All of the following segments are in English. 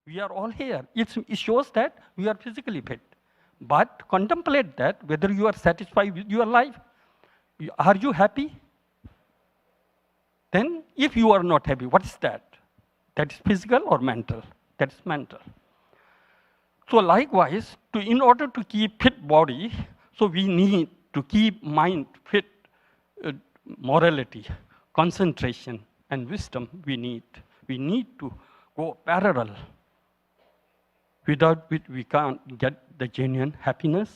We are all here. It shows that we are physically fit. But contemplate that, whether you are satisfied with your life. Are you happy? Then, if you are not happy, what is that? That is physical or mental? That is mental. So likewise, in order to keep fit body, so we need to keep mind fit, morality, concentration, and wisdom we need. We need to go parallel. Without which we can't get the genuine happiness.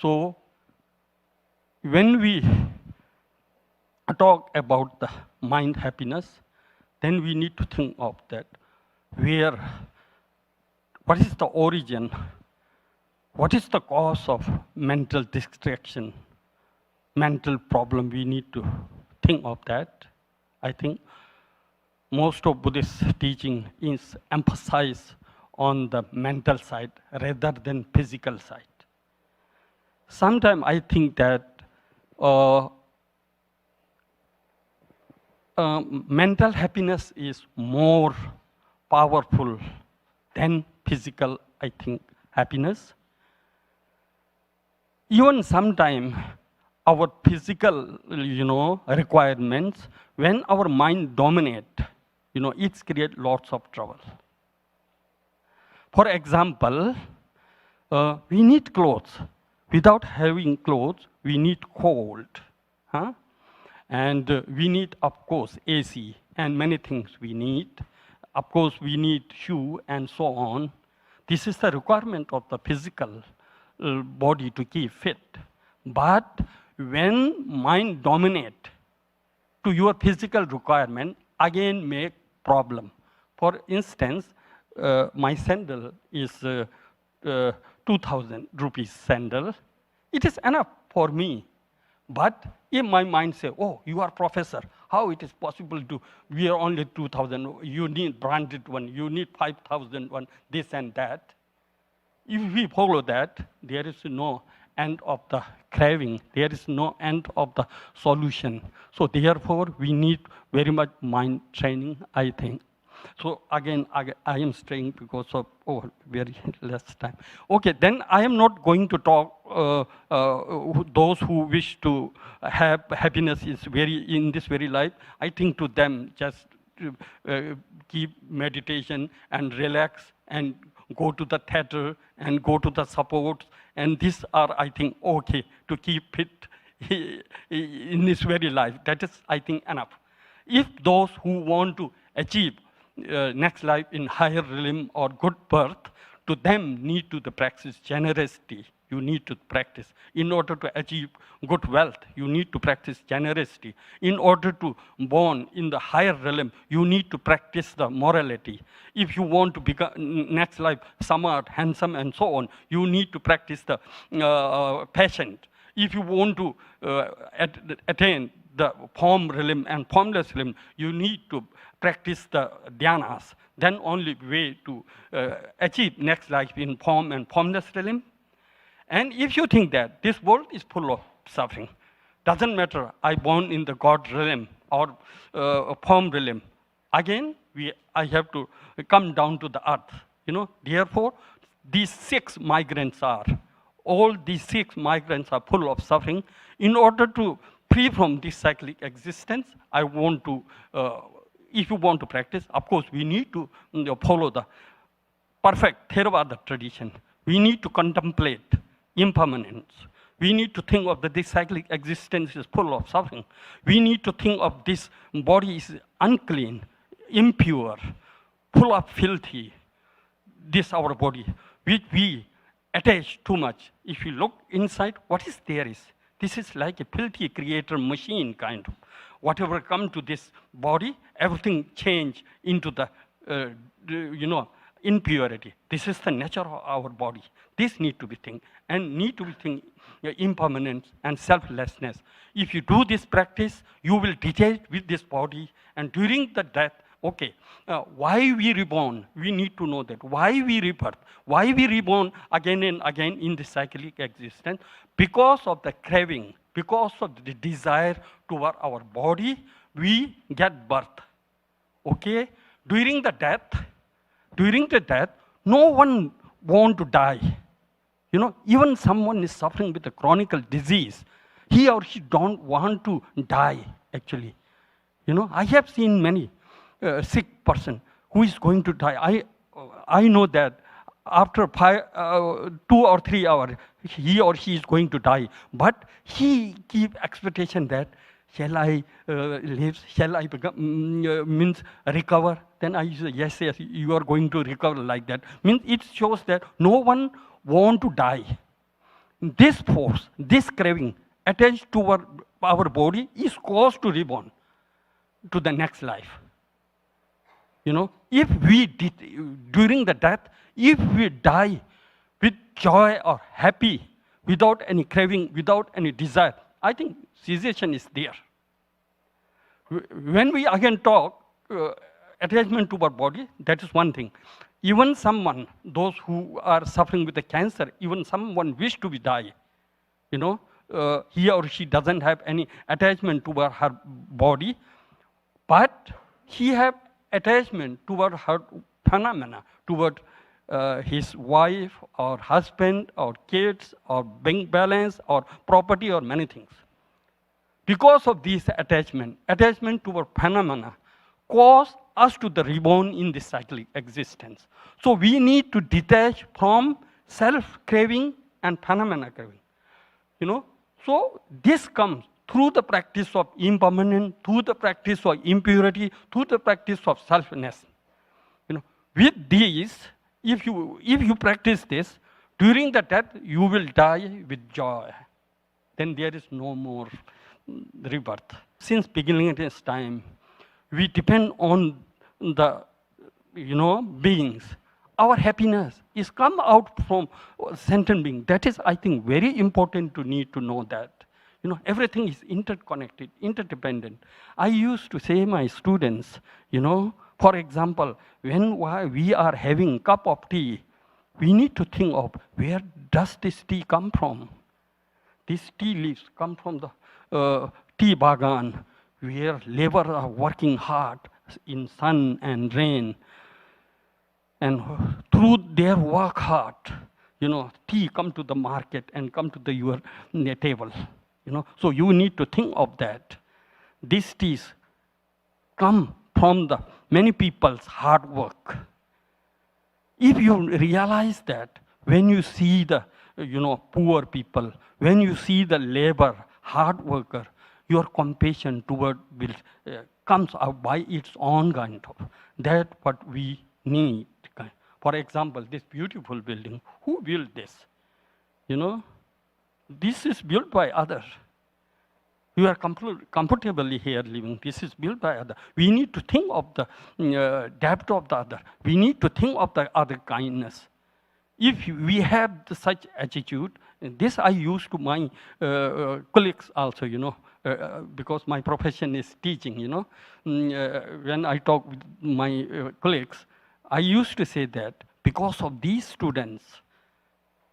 So when we talk about the mind happiness, then we need to think of that. What is the origin? What is the cause of mental distraction, mental problem? We need to think of that. I think most of Buddhist teaching is emphasized on the mental side rather than physical side. Sometimes I think that mental happiness is more powerful than physical, I think, happiness. Even sometimes our physical, requirements, when our mind dominates, it creates lots of trouble. For example, we need clothes. Without having clothes, we need cold. Huh? And we need, of course, AC and many things we need. Of course, we need shoe and so on. This is the requirement of the physical body to keep fit. But when mind dominates to your physical requirement, again make problem. For instance, my sandal is 2,000 rupees sandal. It is enough for me. But if my mind says, oh, you are professor, how it is possible to wear only 2,000, you need branded one, you need 5,000 one, this and that. If we follow that, there is no end of the craving, there is no end of the solution. So therefore, we need very much mind training, I think. So again, I am straying because of very less time. Okay, then I am not going to talk those who wish to have happiness in this very life. I think to them just keep meditation and relax and go to the theater and go to the supports. And these are, I think, okay to keep fit in this very life. That is, I think, enough. If those who want to achieve next life in higher realm or good birth, to them need to practice generosity. You need to practice. In order to achieve good wealth, you need to practice generosity. In order to born in the higher realm, you need to practice the morality. If you want to become next life smart, handsome, and so on, you need to practice the patient. If you want to attain the form realm and formless realm, you need to practice the dhyanas. Then only way to achieve next life in form and formless realm. And if you think that this world is full of suffering, doesn't matter, I born in the God realm or form realm, again, I have to come down to the earth. Therefore, these 6 migrants are, all these 6 migrants are full of suffering. In order to free from this cyclic existence, I want to, if you want to practice, of course, we need to follow the perfect Theravada tradition. We need to contemplate impermanence. We need to think of that this cyclic existence is full of suffering. We need to think of this body is unclean, impure, full of filthy. This our body, which we attach too much. If you look inside, what is there is? This is like a filthy creator machine kind of. Whatever come to this body, everything change into the, impurity. This is the nature of our body. This need to be think, and need to be think impermanence and selflessness. If you do this practice, you will detach with this body, and during the death, okay, why we reborn? We need to know that. Why we rebirth? Why we reborn again and again in the cyclic existence? Because of the craving, because of the desire toward our body, we get birth. Okay? During the death, During the death, no one want to die. Even someone is suffering with a chronic disease, he or she don't want to die, actually. I have seen many sick person who is going to die. I know that after 2 or 3 hours, he or she is going to die. But he keep expectation that, shall I live? Shall I means recover? Then I say, yes, you are going to recover like that. Means it shows that no one want to die. This force, this craving attached to our body is caused to reborn to the next life. If we did, during the death, if we die with joy or happy, without any craving, without any desire, I think cessation is there. When we again talk attachment to our body, that is one thing. Even someone, those who are suffering with the cancer, even someone wish to be die, he or she doesn't have any attachment toward her body, but he have attachment toward her phenomena, toward his wife or husband or kids or bank balance or property or many things. Because of this attachment toward phenomena cause us to the reborn in this cyclic existence. So we need to detach from self-craving and phenomena craving. So this comes through the practice of impermanence, through the practice of impurity, through the practice of selfness. With these, if you practice this, during the death, you will die with joy. Then there is no more rebirth. Since beginning of this time, we depend on the beings. Our happiness is come out from sentient being. That is, I think, very important to need to know that. Everything is interconnected, interdependent. I used to say my students, for example, when we are having cup of tea, we need to think of where does this tea come from? These tea leaves come from the tea bagan, where labor are working hard in sun and rain. And through their work hard, tea come to the market and come to your table. So you need to think of that. These teas come from the many people's hard work. If you realize that, when you see the poor people, when you see the labor, hard worker, your compassion toward will comes out by its own kind of. That's what we need. For example, this beautiful building, who built this? This is built by others. You are comfortably here living. This is built by others. We need to think of the depth of the other. We need to think of the other kindness. If we have such attitude, this I use to my colleagues also, because my profession is teaching, when I talk with my colleagues, I used to say that because of these students,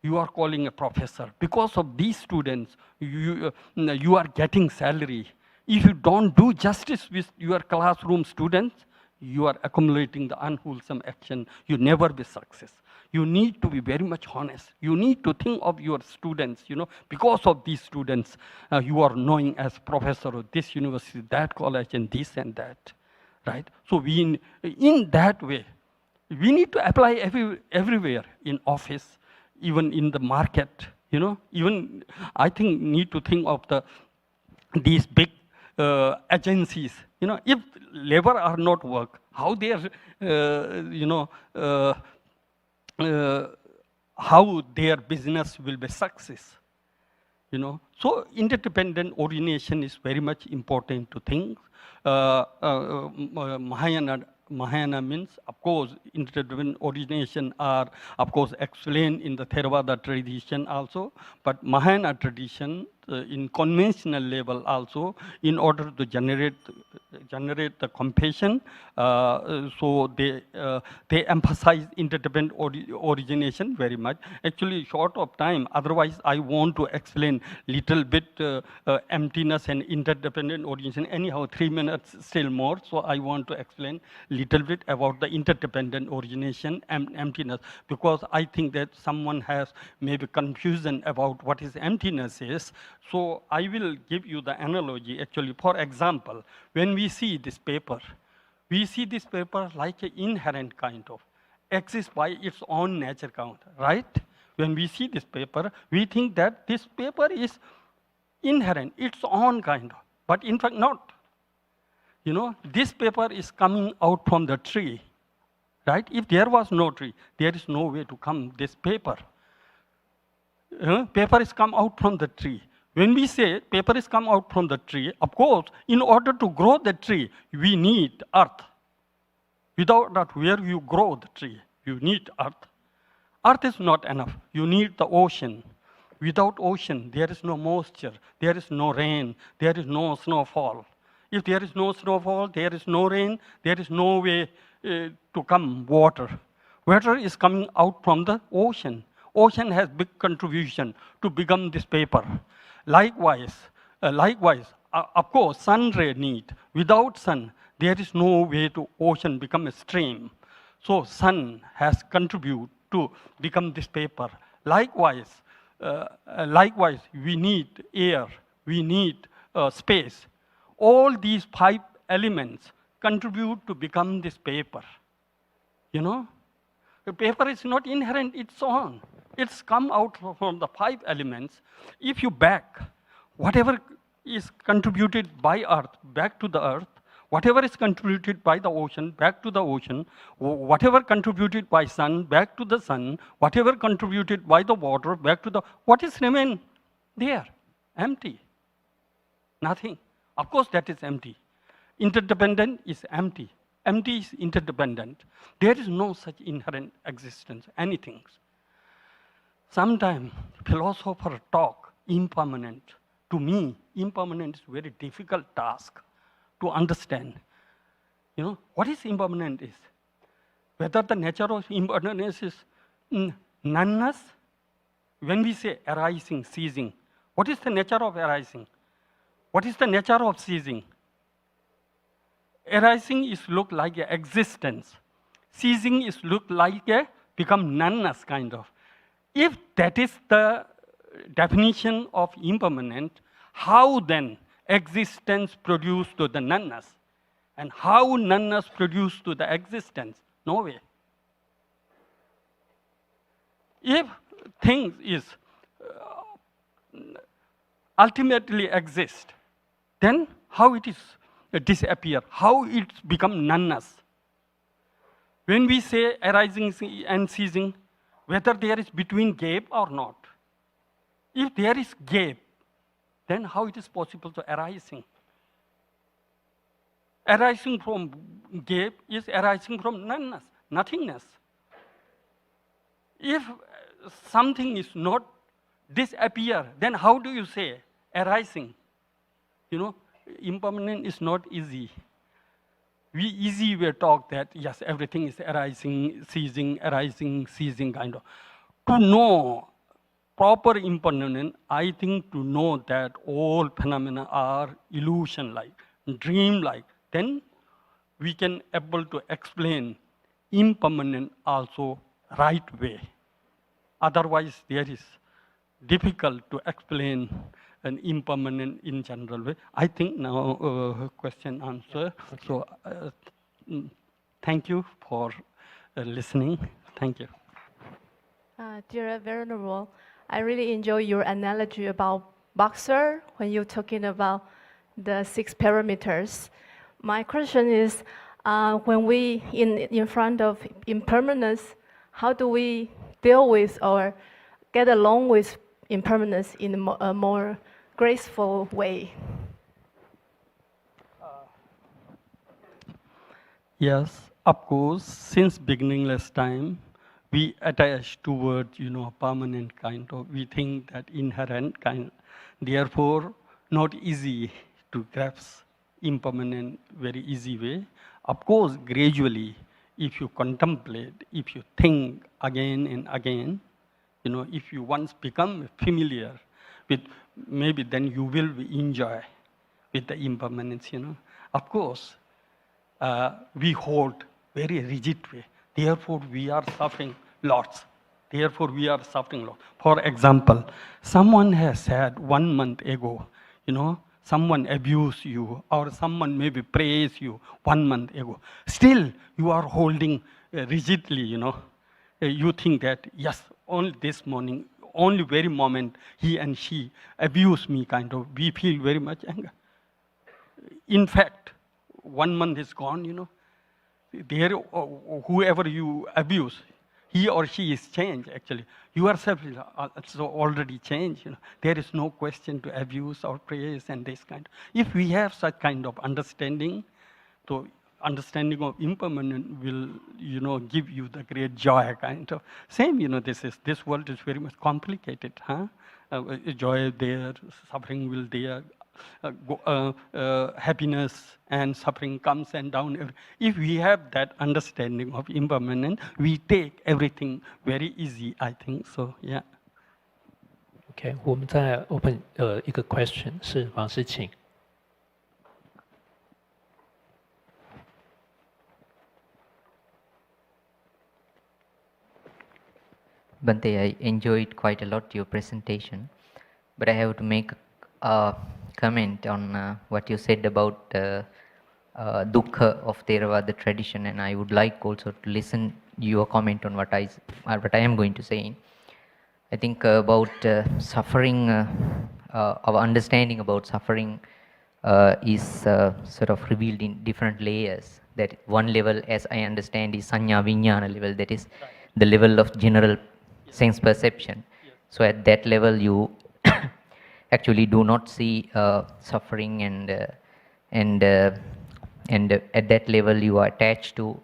you are calling a professor. Because of these students, you are getting salary. If you don't do justice with your classroom students, you are accumulating the unwholesome action. You never be success. You need to be very much honest. You need to think of your students, because of these students, you are knowing as professor of this university, that college, and this and that, right? So in that way, we need to apply everywhere, in office, even in the market, even I think need to think of these big agencies, if labor are not work, how how their business will be success, So interdependent origination is very much important to think. Mahayana means, of course, interdependent origination are, of course, explained in the Theravada tradition also, but Mahayana tradition in conventional level also in order to generate the compassion. So they emphasize interdependent origination very much. Actually, short of time. Otherwise, I want to explain little bit emptiness and interdependent origination. Anyhow, 3 minutes still more. So I want to explain little bit about the interdependent origination and emptiness, because I think that someone has maybe confusion about what is emptiness is. So I will give you the analogy. Actually, for example, when we see this paper, we see this paper like an inherent kind of, exists by its own nature count, right? When we see this paper, we think that this paper is inherent, its own kind of, but in fact not. You know, this paper is coming out from the tree, right? If there was no tree, there is no way to come this paper. Paper is come out from the tree. When we say paper is come out from the tree, of course, in order to grow the tree, we need earth. Without that, where you grow the tree, you need earth. Earth is not enough. You need the ocean. Without ocean, there is no moisture, there is no rain, there is no snowfall. If there is no snowfall, there is no rain, there is no way to come water. Water is coming out from the ocean. Ocean has big contribution to become this paper. Likewise, of course, sun ray need. Without sun, there is no way to ocean become a stream. So sun has contributed to become this paper. Likewise, we need air, we need space. All these 5 elements contribute to become this paper. You know, the paper is not inherent its own. It's come out from the 5 elements. If you back whatever is contributed by earth back to the earth, whatever is contributed by the ocean back to the ocean, whatever contributed by sun back to the sun, whatever contributed by the water back to the, what is remain there? Empty. Nothing. Of course, that is empty. Interdependent is empty. Empty is interdependent. There is no such inherent existence, anything. Sometimes philosophers talk impermanent. To me, impermanent is a very difficult task to understand. You know, what is impermanent is? Whether the nature of impermanence is noneness. When we say arising, ceasing, what is the nature of arising? What is the nature of ceasing? Arising is look like a existence. Ceasing is look like a become noneness kind of. If that is the definition of impermanent, how then existence produced to the noneness? And how noneness produced to the existence? No way. If things is ultimately exist, then how it is disappear? How it become noneness? When we say arising and ceasing, whether there is between gap or not. If there is gap, then how it is possible to arising? Arising from gap is arising from noneness, nothingness. If something is not disappear, then how do you say arising? You know, impermanent is not easy. We easy way talk that yes, everything is arising, ceasing kind of. To know proper impermanent, I think to know that all phenomena are illusion-like, dream-like, then we can able to explain impermanent also right way. Otherwise, there is difficult to explain an impermanent in general way. I think now question answer. So thank you for listening. Thank you. Dear Venerable, I really enjoy your analogy about boxer when you're talking about the 6 parameters. My question is, when we in front of impermanence, how do we deal with or get along with impermanence in a more graceful way? Yes, of course, since beginningless time, we attach towards, permanent kind of, we think that inherent kind, therefore not easy to grasp impermanent very easy way. Of course, gradually, if you contemplate, if you think again and again, if you once become familiar with, maybe then you will enjoy with the impermanence, Of course, we hold very rigid way. Therefore, we are suffering lots. Therefore, we are suffering lots. For example, someone has said 1 month ago, someone abused you, or someone maybe praised you 1 month ago. Still, you are holding rigidly, You think that, yes, only this morning, only very moment he and she abused me, kind of. We feel very much anger. In fact, 1 month is gone, There, whoever you abuse, he or she is changed, actually. Yourself is also already changed, There is no question to abuse or praise and this kind. If we have such kind of understanding, so understanding of impermanent will, give you the great joy, kind of. Same, this world is very much complicated, huh? Joy there, suffering will there, happiness and suffering comes and down. If we have that understanding of impermanent, we take everything very easy, I think. So, yeah. Okay, 我们再 open 一个 question 是王师请。Bante, I enjoyed quite a lot your presentation, but I have to make a comment on what you said about dukkha of Theravada tradition, and I would like also to listen your comment on what I am going to say. I think about suffering, our understanding about suffering is sort of revealed in different layers. That one level, as I understand, is sanya vijnana level, that is the level of general sense perception. So at that level, you actually do not see suffering, and at that level, you are attached to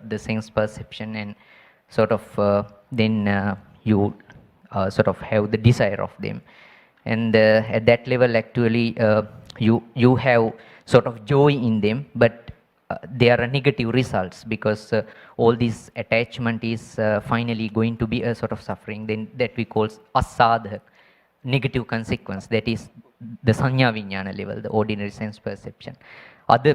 the sense perception, and sort of then you sort of have the desire of them. And at that level, actually, you have sort of joy in them, but there are negative results, because all this attachment is finally going to be a sort of suffering, then that we call asadhak, negative consequence. That is the sanya vijnana level, the ordinary sense perception. Other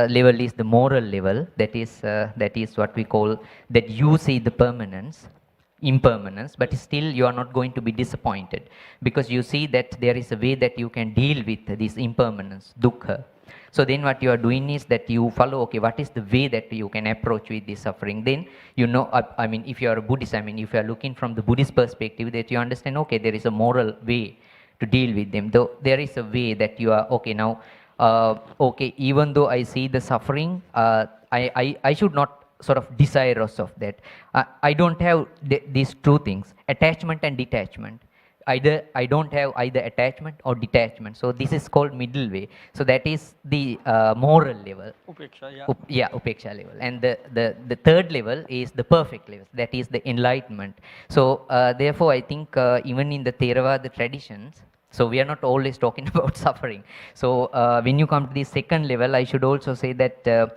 level is the moral level. That is what we call, that you see the permanence, impermanence, but still you are not going to be disappointed, because you see that there is a way that you can deal with this impermanence, dukkha. So then what you are doing is that you follow, okay, what is the way that you can approach with this suffering? Then, I mean, if you are a Buddhist, I mean, if you are looking from the Buddhist perspective, that you understand, okay, there is a moral way to deal with them. Though there is a way that you are, okay, now, okay, even though I see the suffering, I should not sort of desirous of that. I don't have these two things, attachment and detachment. Either I don't have either attachment or detachment. So this is called middle way. So that is the moral level. Upeksha, yeah. Upeksha level. And the third level is the perfect level. That is the enlightenment. So therefore, I think even in the Theravada traditions, so we are not always talking about suffering. So when you come to the second level, I should also say that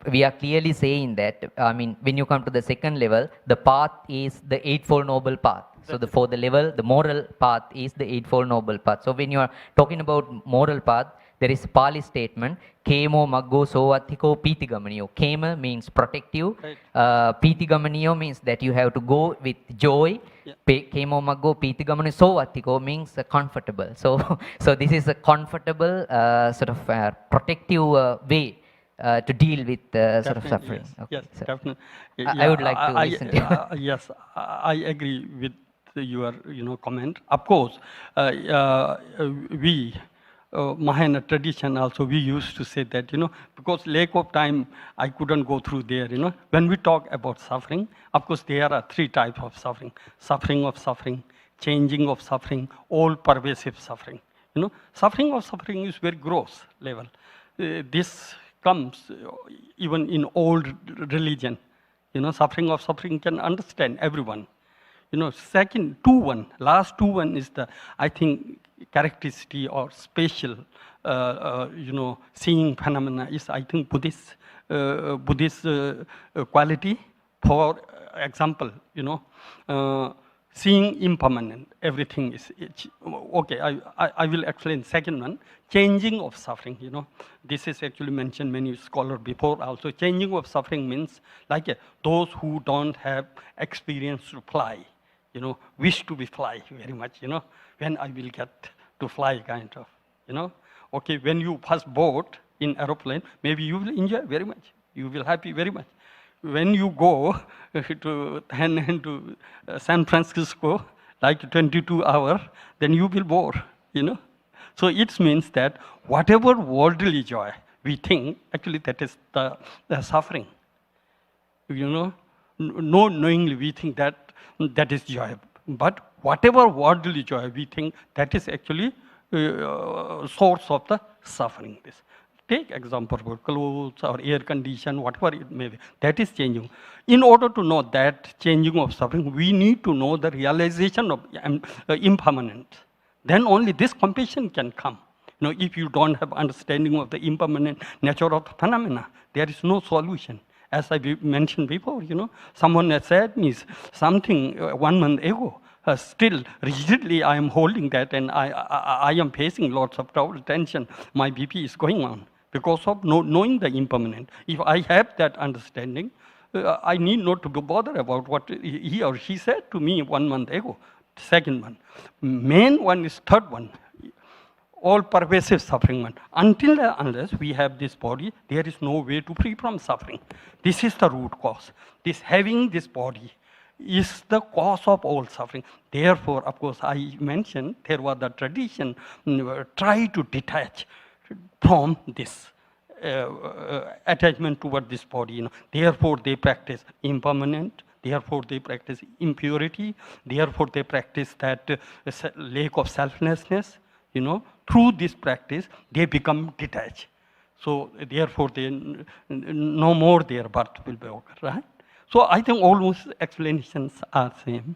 we are clearly saying that, I mean, when you come to the second level, the path is the Eightfold Noble Path. So for the level, the moral path is the Eightfold Noble Path. So when you are talking about moral path, there is a Pali statement, Kemo Maggo Sovathiko Pitigamaniyo. Kema means protective. Pitigamaniyo means that you have to go with joy. Kemo Maggo Pitigamaniyo Sovathiko means comfortable. So this is a comfortable sort of protective way to deal with sort of suffering. Yes, okay, yes, so definitely. I would like to listen to you. Yes, I agree with your comment. Of course, we Mahayana tradition also, we used to say that, because lack of time, I couldn't go through there, When we talk about suffering, of course, there are three types of suffering. Suffering of suffering, changing of suffering, all pervasive suffering. Suffering of suffering is very gross level. This comes even in old religion, Suffering of suffering can understand everyone. Second, 2-1, last 2-1 is the, I think, characteristic or special, seeing phenomena is, I think, Buddhist quality. For example, seeing impermanent, everything is, okay, I will explain second one, changing of suffering, This is actually mentioned many scholars before also. Changing of suffering means like those who don't have experience to fly, wish to be fly very much, when I will get to fly kind of, Okay, when you first board in aeroplane, maybe you will enjoy very much. You will happy very much. When you go to San Francisco, like 22 hours, then you will bore, So it means that whatever worldly joy we think, actually that is the suffering. No knowingly we think that is joy. But whatever worldly joy we think, that is actually source of the suffering. Take example for clothes or air condition, whatever it may be. That is changing. In order to know that changing of suffering, we need to know the realization of impermanence. Then only this compassion can come. If you don't have understanding of the impermanent nature of the phenomena, there is no solution. As I mentioned before, someone has said me something 1 month ago. Still, rigidly, I am holding that, and I am facing lots of trouble, tension. My BP is going on because of knowing the impermanent. If I have that understanding, I need not to bother about what he or she said to me 1 month ago. Second one. Main one is third one. All pervasive suffering one. Until and unless we have this body, there is no way to free from suffering. This is the root cause. Having this body is the cause of all suffering. Therefore, of course, I mentioned there was the tradition try to detach from this attachment toward this body. Therefore, they practice impermanent. Therefore, they practice impurity. Therefore, they practice that lack of selflessness. Through this practice, they become detached. So, therefore, no more their birth will be over, right? So I think almost explanations are same.